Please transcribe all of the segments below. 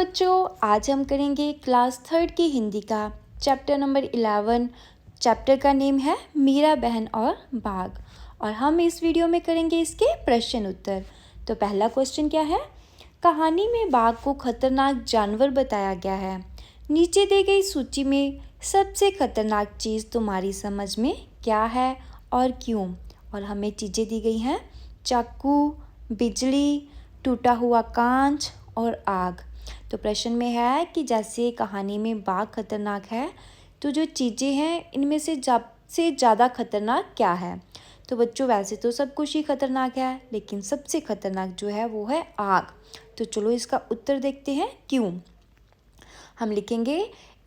बच्चों, आज हम करेंगे क्लास थर्ड की हिंदी का चैप्टर नंबर 11। चैप्टर का नेम है मीरा बहन और बाघ और हम इस वीडियो में करेंगे इसके प्रश्न उत्तर। तो पहला क्वेश्चन क्या है? कहानी में बाघ को खतरनाक जानवर बताया गया है। नीचे दी गई सूची में सबसे खतरनाक चीज़ तुम्हारी समझ में क्या है और क्यों? और हमें चीज़ें दी गई हैं चाकू, बिजली, टूटा हुआ कांच और आग। तो प्रश्न में है कि जैसे कहानी में बाघ खतरनाक है, तो जो चीज़ें हैं इनमें से ज़्यादा खतरनाक क्या है? तो बच्चों, वैसे तो सब कुछ ही खतरनाक है, लेकिन सबसे खतरनाक जो है वो है आग। तो चलो इसका उत्तर देखते हैं क्यों। हम लिखेंगे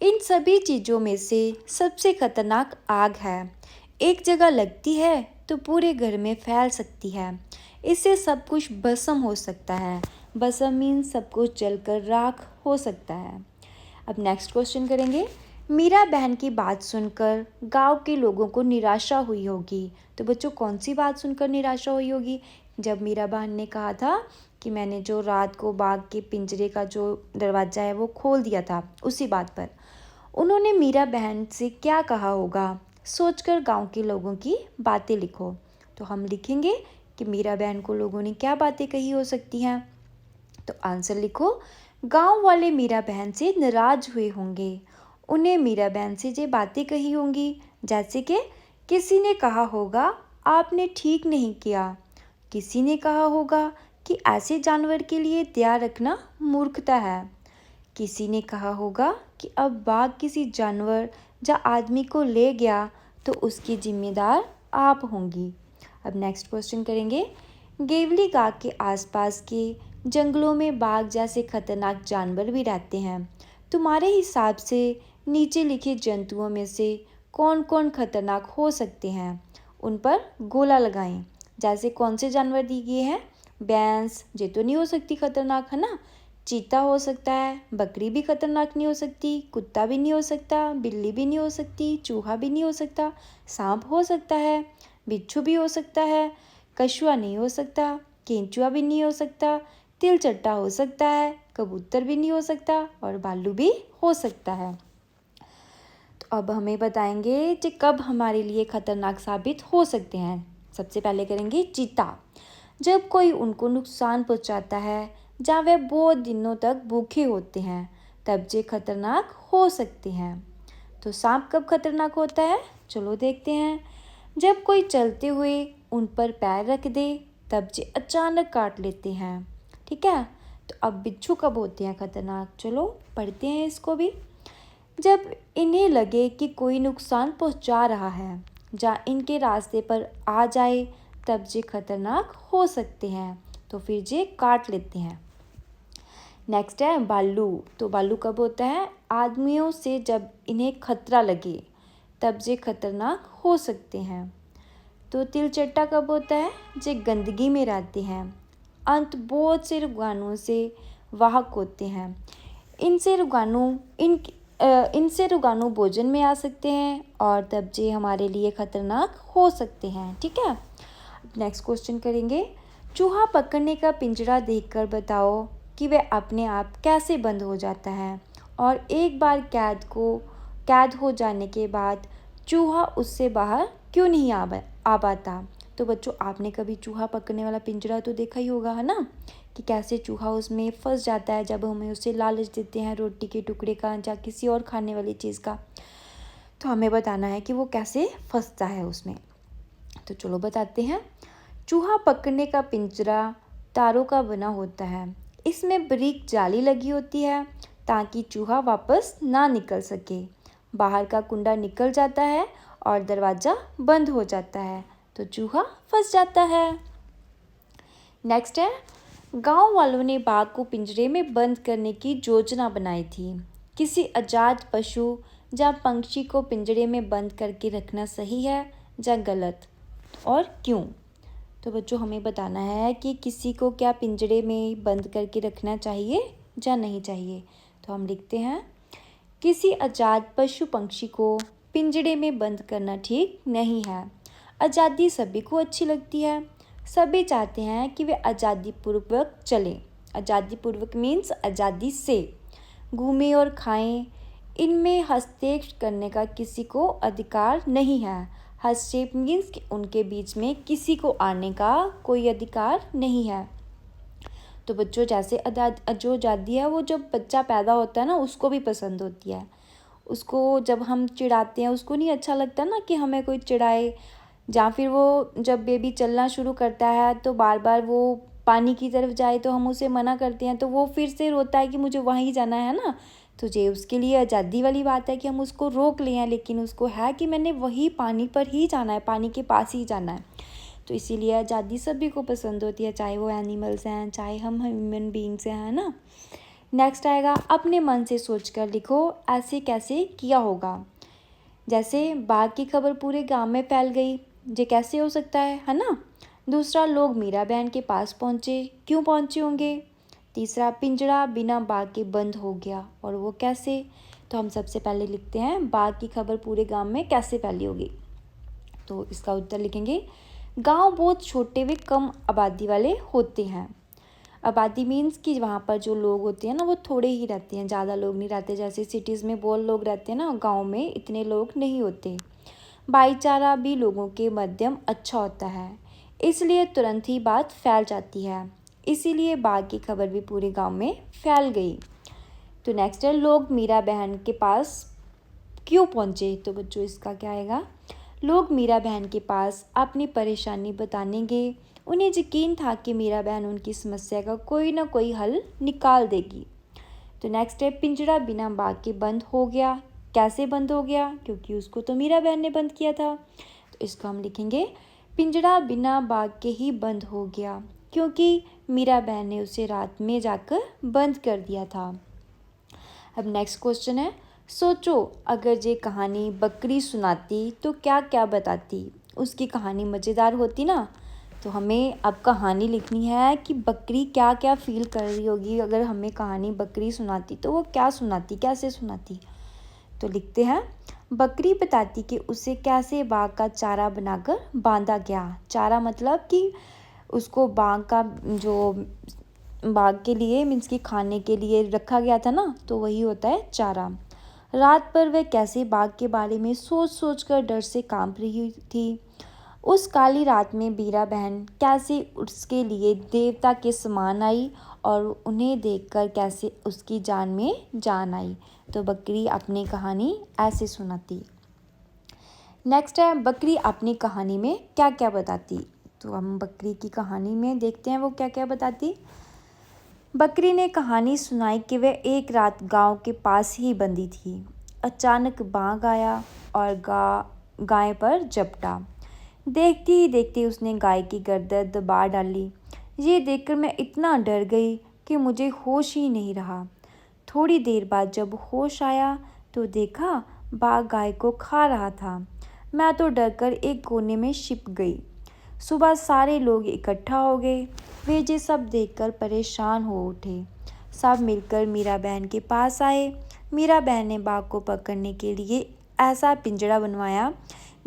इन सभी चीज़ों में से सबसे खतरनाक आग है। एक जगह लगती है तो पूरे घर में फैल सकती है। इससे सब कुछ भस्म हो सकता है। भस्म मीन्स सब कुछ जलकर राख हो सकता है। अब नेक्स्ट क्वेश्चन करेंगे। मीरा बहन की बात सुनकर गांव के लोगों को निराशा हुई होगी। तो बच्चों, कौन सी बात सुनकर निराशा हुई होगी? जब मीरा बहन ने कहा था कि मैंने जो रात को बाघ के पिंजरे का जो दरवाज़ा है वो खोल दिया था, उसी बात पर उन्होंने मीरा बहन से क्या कहा होगा? सोचकर गांव के लोगों की बातें लिखो। तो हम लिखेंगे कि मीरा बहन को लोगों ने क्या बातें कही हो सकती हैं। तो आंसर लिखो, गांव वाले मीरा बहन से नाराज हुए होंगे। उन्हें मीरा बहन से ये बातें कही होंगी, जैसे कि किसी ने कहा होगा आपने ठीक नहीं किया। किसी ने कहा होगा कि ऐसे जानवर के लिए दया रखना मूर्खता है। किसी ने कहा होगा कि अब बाघ किसी जानवर या आदमी को ले गया तो उसकी जिम्मेदार आप होंगी। अब नेक्स्ट क्वेश्चन करेंगे। गेवली गांव के आसपास के जंगलों में बाघ जैसे खतरनाक जानवर भी रहते हैं। तुम्हारे हिसाब से नीचे लिखे जंतुओं में से कौन कौन खतरनाक हो सकते हैं? उन पर गोला लगाएं। जैसे कौन से जानवर दिए गए हैं? भैंस, ये तो नहीं हो सकती खतरनाक, है ना। चीता हो सकता है, बकरी भी खतरनाक नहीं हो सकती, कुत्ता भी नहीं हो सकता, बिल्ली भी नहीं हो सकती, चूहा भी नहीं हो सकता, सांप हो सकता है, बिच्छू भी हो सकता है, कछुआ नहीं हो सकता, केंचुआ भी नहीं हो सकता, तिलचट्टा हो सकता है, कबूतर भी नहीं हो सकता और भालू भी हो सकता है। तो अब हमें बताएंगे कि कब हमारे लिए खतरनाक साबित हो सकते हैं। सबसे पहले करेंगे चीता। जब कोई उनको नुकसान पहुंचाता है, जहाँ वे बहुत दिनों तक भूखे होते हैं, तब ये खतरनाक हो सकते हैं। तो सांप कब खतरनाक होता है? चलो देखते हैं। जब कोई चलते हुए उन पर पैर रख दे, तब ये अचानक काट लेते हैं। ठीक है। तो अब बिच्छू कब होते हैं खतरनाक? चलो पढ़ते हैं इसको भी। जब इन्हें लगे कि कोई नुकसान पहुंचा रहा है या इनके रास्ते पर आ जाए, तब ये खतरनाक हो सकते हैं। तो फिर ये काट लेते हैं। नेक्स्ट है भालू। तो भालू कब होता है? आदमियों से जब इन्हें खतरा लगे, तब ये खतरनाक हो सकते हैं। तो तिलचट्टा कब होता है? ये गंदगी में रहते हैं। अंत बहुत से रोगाणुओं से वाहक होते हैं। इनसे रोगाणु भोजन में आ सकते हैं और तब ये हमारे लिए खतरनाक हो सकते हैं। ठीक है। नेक्स्ट क्वेश्चन करेंगे। चूहा पकड़ने का पिंजरा देखकर बताओ कि वह अपने आप कैसे बंद हो जाता है और एक बार कैद हो जाने के बाद चूहा उससे बाहर क्यों नहीं आ पाता? तो बच्चों, आपने कभी चूहा पकड़ने वाला पिंजरा तो देखा ही होगा, है ना, कि कैसे चूहा उसमें फंस जाता है जब हमें उसे लालच देते हैं रोटी के टुकड़े का या किसी और खाने वाली चीज़ का। तो हमें बताना है कि वो कैसे फंसता है उसमें। तो चलो बताते हैं। चूहा पकड़ने का पिंजरा तारों का बना होता है। इसमें बारीक जाली लगी होती है ताकि चूहा वापस ना निकल सके। बाहर का कुंडा निकल जाता है और दरवाज़ा बंद हो जाता है, तो चूहा फंस जाता है। नेक्स्ट है, गांव वालों ने बाघ को पिंजरे में बंद करने की योजना बनाई थी। किसी आजाद पशु या पंछी को पिंजरे में बंद करके रखना सही है या गलत, और क्यों? तो बच्चों, हमें बताना है कि किसी को क्या पिंजरे में बंद करके रखना चाहिए या नहीं चाहिए। तो हम लिखते हैं, किसी आजाद पशु पंछी को पिंजरे में बंद करना ठीक नहीं है। आज़ादी सभी को अच्छी लगती है। सभी चाहते हैं कि वे आज़ादी पूर्वक चलें। आज़ादी पूर्वक मीन्स आज़ादी से। घूमें और खाएं। इनमें हस्तक्षेप करने का किसी को अधिकार नहीं है। हस्तक्षेप मीन्स कि उनके बीच में किसी को आने का कोई अधिकार नहीं है। तो बच्चों जैसे जो आज़ादी है वो जब बच्चा पैदा होता है ना उसको भी पसंद होती है। उसको जब हम चिढ़ाते हैं उसको नहीं अच्छा लगता ना कि हमें कोई चिढ़ाए। या फिर वो जब बेबी चलना शुरू करता है तो बार बार वो पानी की तरफ जाए तो हम उसे मना करते हैं तो वो फिर से रोता है कि मुझे वहीं जाना है ना। तो ये उसके लिए आज़ादी वाली बात है कि हम उसको रोक लें, लेकिन उसको है कि मैंने वही पानी पर ही जाना है, पानी के पास ही जाना है। तो इसीलिए आज़ादी सभी को पसंद होती है, चाहे वो एनिमल्स हैं चाहे हम ह्यूमन बींग्स हैं, है ना। नेक्स्ट आएगा अपने मन से सोचकर लिखो ऐसे कैसे किया होगा। जैसे बाघ की खबर पूरे गांव में फैल गई, ये कैसे हो सकता है ना। दूसरा, लोग मीरा बहन के पास पहुँचे, क्यों पहुँचे होंगे। तीसरा, पिंजरा बिना बाघ के बंद हो गया, और वो कैसे। तो हम सबसे पहले लिखते हैं बाघ की खबर पूरे गांव में कैसे फैली होगी। तो इसका उत्तर लिखेंगे गांव बहुत छोटे व कम आबादी वाले होते हैं। आबादी मीन्स कि वहाँ पर जो लोग होते हैं ना वो थोड़े ही रहते हैं, ज़्यादा लोग नहीं रहते। जैसे सिटीज़ में बहुत लोग रहते हैं ना, गांव में इतने लोग नहीं होते। भाईचारा भी लोगों के मध्यम अच्छा होता है, इसलिए तुरंत ही बात फैल जाती है। इसीलिए बाघ की खबर भी पूरे गांव में फैल गई। तो नेक्स्ट है लोग मीरा बहन के पास क्यों पहुँचे। तो बच्चों इसका क्या आएगा, लोग मीरा बहन के पास अपनी परेशानी बताने गए। उन्हें यकीन था कि मीरा बहन उनकी समस्या का कोई ना कोई हल निकाल देगी। तो नेक्स्ट है पिंजरा बिना बाघ के बंद हो गया। कैसे बंद हो गया, क्योंकि उसको तो मीरा बहन ने बंद किया था। तो इसको हम लिखेंगे पिंजरा बिना बाघ के ही बंद हो गया, क्योंकि मीरा बहन ने उसे रात में जाकर बंद कर दिया था। अब नेक्स्ट क्वेश्चन है, सोचो अगर ये कहानी बकरी सुनाती तो क्या क्या बताती। उसकी कहानी मज़ेदार होती ना। तो हमें अब कहानी लिखनी है कि बकरी क्या क्या फील कर रही होगी। अगर हमें कहानी बकरी सुनाती तो वो क्या सुनाती, कैसे सुनाती। तो लिखते हैं बकरी बताती कि उसे कैसे बाघ का चारा बनाकर बांधा गया। चारा मतलब कि उसको बाघ का जो बाघ के लिए मीन्स कि खाने के लिए रखा गया था ना, तो वही होता है चारा। रात पर वह कैसे बाघ के बारे में सोच सोच कर डर से कांप रही थी। उस काली रात में मीरा बहन कैसे उसके लिए देवता के समान आई और उन्हें देखकर कैसे उसकी जान में जान आई। तो बकरी अपनी कहानी ऐसे सुनाती। नेक्स्ट है बकरी अपनी कहानी में क्या क्या बताती। तो हम बकरी की कहानी में देखते हैं वो क्या क्या बताती। बकरी ने कहानी सुनाई कि वह एक रात गांव के पास ही बंधी थी। अचानक बाघ आया और गाय पर झपटा। देखते ही देखते उसने गाय की गर्दन दबा डाली। ये देखकर मैं इतना डर गई कि मुझे होश ही नहीं रहा। थोड़ी देर बाद जब होश आया तो देखा बाघ गाय को खा रहा था। मैं तो डरकर एक कोने में छिप गई। सुबह सारे लोग इकट्ठा हो गए। वे ये सब देखकर परेशान हो उठे। सब मिलकर मीरा बहन के पास आए। मीरा बहन ने बाघ को पकड़ने के लिए ऐसा पिंजरा बनवाया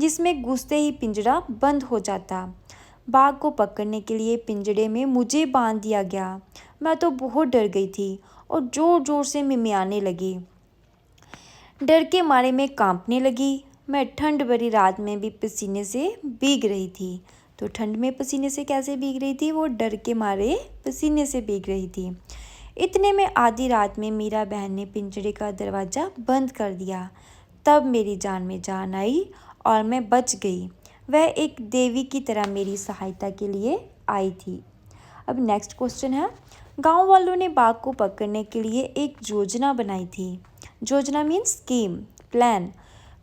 जिसमें घुसते ही पिंजरा बंद हो जाता। बाघ को पकड़ने के लिए पिंजरे में मुझे बांध दिया गया। मैं तो बहुत डर गई थी और ज़ोर ज़ोर से मिमियाने लगी। डर के मारे मैं कांपने लगी। मैं ठंड भरी रात में भी पसीने से भीग रही थी। तो ठंड में पसीने से कैसे भीग रही थी, वो डर के मारे पसीने से भीग रही थी। इतने में आधी रात में मीरा बहन ने पिंजरे का दरवाज़ा बंद कर दिया। तब मेरी जान में जान आई और मैं बच गई। वह एक देवी की तरह मेरी सहायता के लिए आई थी। अब नेक्स्ट क्वेश्चन है, गांव वालों ने बाघ को पकड़ने के लिए एक योजना बनाई थी। योजना मीन्स स्कीम, प्लान।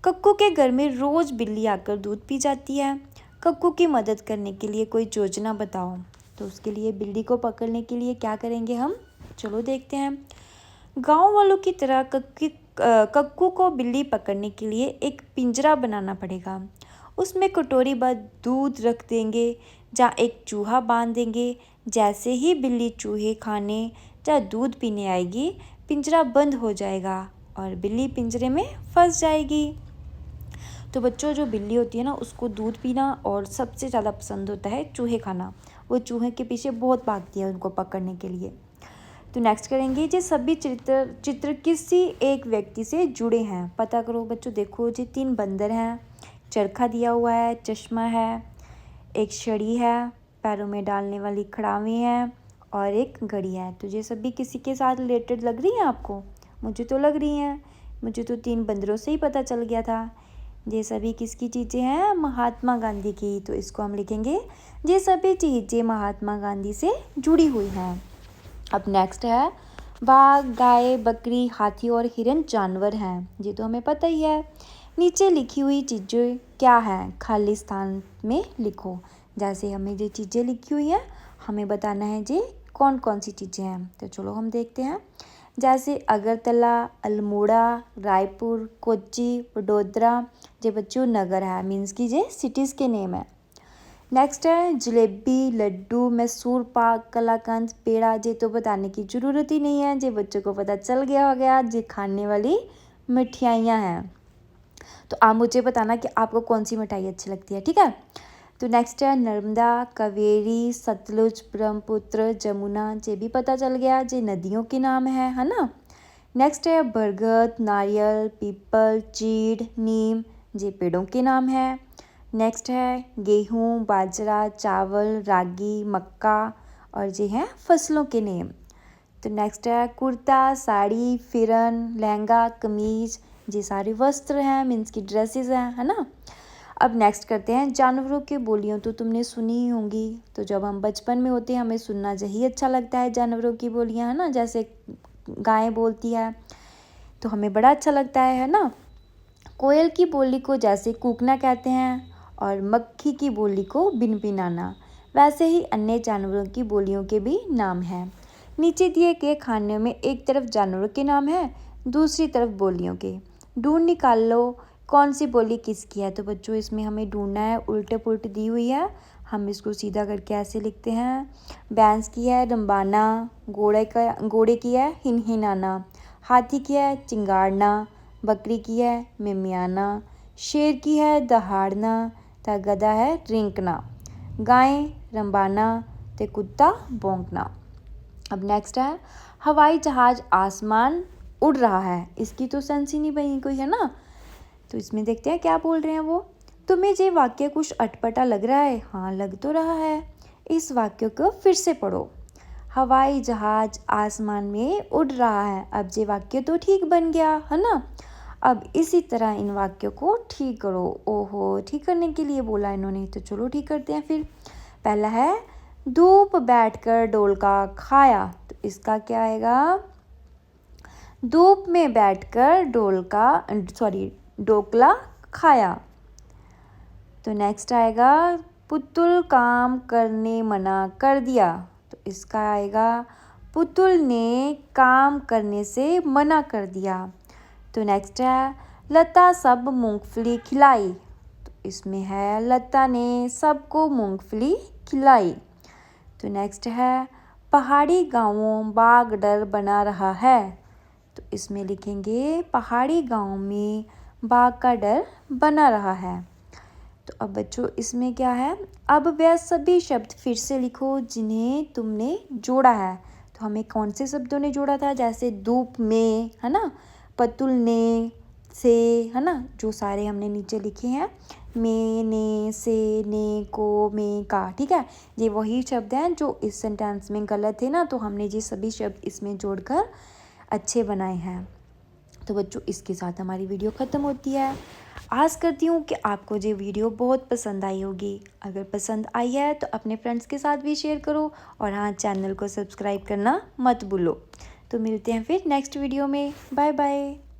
कक्कू के घर में रोज़ बिल्ली आकर दूध पी जाती है। कक्कू की मदद करने के लिए कोई योजना बताओ। तो उसके लिए बिल्ली को पकड़ने के लिए क्या करेंगे हम, चलो देखते हैं। गांव वालों की तरह कक्कू को बिल्ली पकड़ने के लिए एक पिंजरा बनाना पड़ेगा। उसमें कटोरी भर दूध रख देंगे, जहाँ एक चूहा बांध देंगे। जैसे ही बिल्ली चूहे खाने या दूध पीने आएगी, पिंजरा बंद हो जाएगा और बिल्ली पिंजरे में फंस जाएगी। तो बच्चों जो बिल्ली होती है ना, उसको दूध पीना और सबसे ज़्यादा पसंद होता है चूहे खाना। वो चूहे के पीछे बहुत भागती है उनको पकड़ने के लिए। तो नेक्स्ट करेंगे जे सभी चित्र किसी एक व्यक्ति से जुड़े हैं, पता करो बच्चों। देखो जी 3 बंदर हैं, चरखा दिया हुआ है, चश्मा है, एक छड़ी है, पैरों में डालने वाली खड़ावें हैं और एक घड़ी है। तो ये सभी किसी के साथ रिलेटेड लग रही हैं आपको? मुझे तो लग रही हैं। मुझे तो 3 बंदरों से ही पता चल गया था। ये सभी किसकी चीज़ें हैं? महात्मा गांधी की। तो इसको हम लिखेंगे ये सभी चीज़ें महात्मा गांधी से जुड़ी हुई हैं। अब नेक्स्ट है बाघ, गाय, बकरी, हाथी और हिरन जानवर हैं। ये तो हमें पता ही है। नीचे लिखी हुई चीज़ें क्या हैं? खाली स्थान में लिखो। जैसे हमें ये चीज़ें लिखी हुई हैं, हमें बताना है ये कौन कौन सी चीज़ें हैं। तो चलो हम देखते हैं। जैसे अगरतला, अल्मोड़ा, रायपुर, कोच्चि, वडोदरा। ये बच्चों नगर है, मीन्स की ये सिटीज़ के नेम है। नेक्स्ट है जलेबी, लड्डू, मैसूर पाक, कलाकंद, पेड़ा। ये तो बताने की ज़रूरत ही नहीं है, ये बच्चों को पता चल गया होगा। ये खाने वाली मिठाइयाँ हैं। तो आप मुझे बताना कि आपको कौन सी मिठाई अच्छी लगती है, ठीक है। तो नेक्स्ट है नर्मदा, कावेरी, सतलुज, ब्रह्मपुत्र, जमुना। ये भी पता चल गया, ये नदियों के नाम है ना। नेक्स्ट है बरगद, नारियल, पीपल, चीड़, नीम। ये पेड़ों के नाम है। नेक्स्ट है गेहूँ, बाजरा, चावल, रागी, मक्का और ये हैं फसलों के नेम। तो नेक्स्ट है कुर्ता, साड़ी, फिरन, लहंगा, कमीज। ये सारे वस्त्र हैं, मीन्स की ड्रेसेस हैं, है ना। अब नेक्स्ट करते हैं जानवरों की बोलियां। तो तुमने सुनी ही होंगी। तो जब हम बचपन में होते हैं हमें सुनना यही अच्छा लगता है जानवरों की बोलियां, है ना। जैसे गाय बोलती है तो हमें बड़ा अच्छा लगता है ना। कोयल की बोली को जैसे कूकना कहते हैं और मक्खी की बोली को बिनबिनाना। वैसे ही अन्य जानवरों की बोलियों के भी नाम हैं। नीचे दिए गए खाने में एक तरफ जानवरों के नाम है, दूसरी तरफ बोलियों के। ढूंढ निकाल लो कौन सी बोली किसकी है। तो बच्चों इसमें हमें ढूंढना है, उल्टे पुल्टे दी हुई है, हम इसको सीधा करके ऐसे लिखते हैं। भैंस की है रंबाना, घोड़े की है हिनहिनाना, हाथी की है चिंगाड़ना, बकरी की है मिमियाना, शेर की है दहाड़ना, ता गधा है रिंकना, गाय रंबाना, ते कुत्ता भौंकना। अब नेक्स्ट है हवाई जहाज आसमान उड़ रहा है। इसकी तो सेंस ही नहीं बनी कोई, है ना। तो इसमें देखते हैं क्या बोल रहे हैं वो। तुम्हें ये वाक्य कुछ अटपटा लग रहा है? हाँ लग तो रहा है। इस वाक्य को फिर से पढ़ो। हवाई जहाज आसमान में उड़ रहा है। अब ये वाक्य तो ठीक बन गया, है ना। अब इसी तरह इन वाक्यों को ठीक करो। ओहो, ठीक करने के लिए बोला इन्होंने, तो चलो ठीक करते हैं फिर। पहला है धूप बैठकर डोलका खाया। तो इसका क्या आएगा? धूप में बैठकर ढोकला खाया। तो नेक्स्ट आएगा पुतुल काम करने मना कर दिया। तो इसका आएगा पुतुल ने काम करने से मना कर दिया। तो नेक्स्ट है लता सब मूंगफली खिलाई। तो इसमें है लता ने सबको मूंगफली खिलाई। तो नेक्स्ट है पहाड़ी गांवों बाघ डर बना रहा है। तो इसमें लिखेंगे पहाड़ी गांव में बाघ का डर बना रहा है। तो अब बच्चों इसमें क्या है, अब वह सभी शब्द फिर से लिखो जिन्हें तुमने जोड़ा है। तो हमें कौन से शब्दों ने जोड़ा था? जैसे धूप में, है ना, पतुल ने, से, है ना, जो सारे हमने नीचे लिखे हैं, में, ने, से, ने, को, में, का, ठीक है। ये वही शब्द हैं जो इस सेंटेंस में गलत है ना, तो हमने ये सभी शब्द इसमें जोड़कर अच्छे बनाए हैं। तो बच्चों इसके साथ हमारी वीडियो ख़त्म होती है। आस करती हूँ कि आपको ये वीडियो बहुत पसंद आई होगी। अगर पसंद आई है तो अपने फ्रेंड्स के साथ भी शेयर करो और हाँ, चैनल को सब्सक्राइब करना मत भूलो। तो मिलते हैं फिर नेक्स्ट वीडियो में। Bye bye.